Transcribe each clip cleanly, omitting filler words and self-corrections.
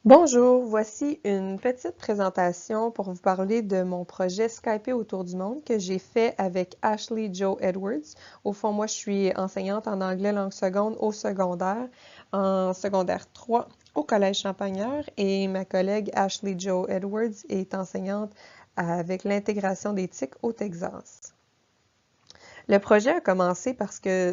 Bonjour, voici une petite présentation pour vous parler de mon projet Skyper autour du monde que j'ai fait avec Ashley Jo Edwards. Au fond, moi, je suis enseignante en anglais langue seconde au secondaire, en secondaire 3 au Collège Champagnard et ma collègue Ashley Jo Edwards est enseignante avec l'intégration d'éthique au Texas. Le projet a commencé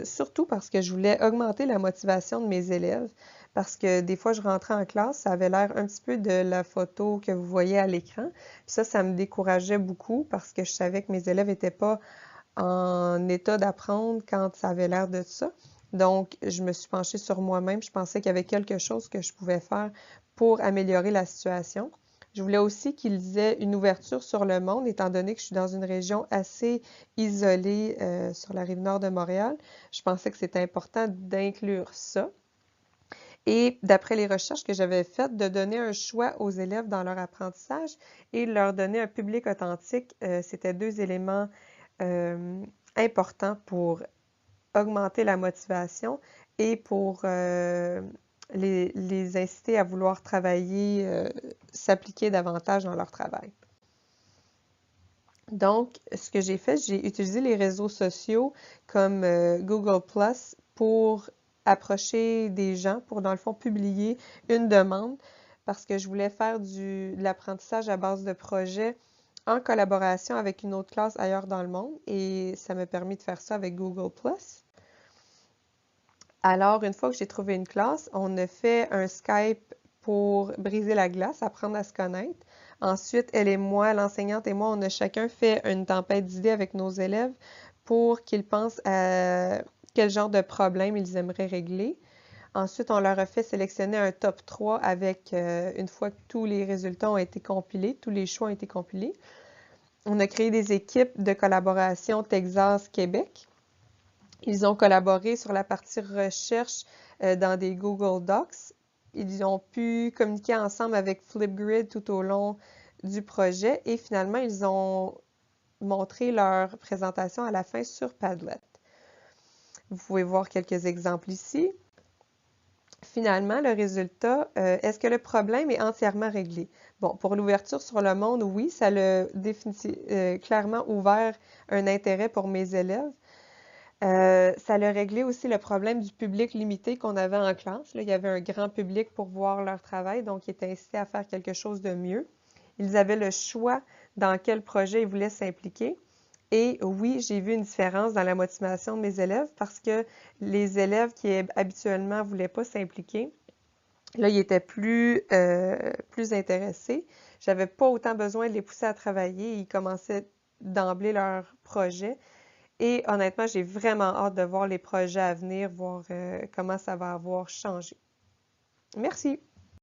surtout parce que je voulais augmenter la motivation de mes élèves, parce que des fois je rentrais en classe, ça avait l'air un petit peu de la photo que vous voyez à l'écran. Ça me décourageait beaucoup parce que je savais que mes élèves n'étaient pas en état d'apprendre quand ça avait l'air de ça. Donc, je me suis penchée sur moi-même. Je pensais qu'il y avait quelque chose que je pouvais faire pour améliorer la situation. Je voulais aussi qu'ils aient une ouverture sur le monde, étant donné que je suis dans une région assez isolée sur la rive nord de Montréal. Je pensais que c'était important d'inclure ça. Et d'après les recherches que j'avais faites, de donner un choix aux élèves dans leur apprentissage et leur donner un public authentique, c'était deux éléments euh, importants pour augmenter la motivation et pour les inciter à vouloir travailler, s'appliquer davantage dans leur travail. Donc, ce que j'ai fait, j'ai utilisé les réseaux sociaux comme Google Plus pour approcher des gens, pour dans le fond publier une demande parce que je voulais faire de l'apprentissage à base de projets en collaboration avec une autre classe ailleurs dans le monde et ça m'a permis de faire ça avec Google Plus. Alors, une fois que j'ai trouvé une classe, on a fait un Skype pour briser la glace, apprendre à se connaître. Ensuite, elle et moi, l'enseignante et moi, on a chacun fait une tempête d'idées avec nos élèves pour qu'ils pensent à quel genre de problème ils aimeraient régler. Ensuite, on leur a fait sélectionner un top 3 avec, une fois que tous les résultats ont été compilés, tous les choix ont été compilés. On a créé des équipes de collaboration Texas-Québec. Ils ont collaboré sur la partie recherche dans des Google Docs. Ils ont pu communiquer ensemble avec Flipgrid tout au long du projet et finalement, ils ont montré leur présentation à la fin sur Padlet. Vous pouvez voir quelques exemples ici. Finalement, le résultat, est-ce que le problème est entièrement réglé? Bon, pour l'ouverture sur le monde, oui, ça l'a clairement ouvert un intérêt pour mes élèves. Ça a réglé aussi le problème du public limité qu'on avait en classe. Là, il y avait un grand public pour voir leur travail, donc ils étaient incités à faire quelque chose de mieux. Ils avaient le choix dans quel projet ils voulaient s'impliquer. Et oui, j'ai vu une différence dans la motivation de mes élèves parce que les élèves qui habituellement ne voulaient pas s'impliquer, là, ils étaient plus intéressés. J'avais pas autant besoin de les pousser à travailler. Ils commençaient d'emblée leur projet. Et honnêtement, j'ai vraiment hâte de voir les projets à venir, voir comment ça va avoir changé. Merci.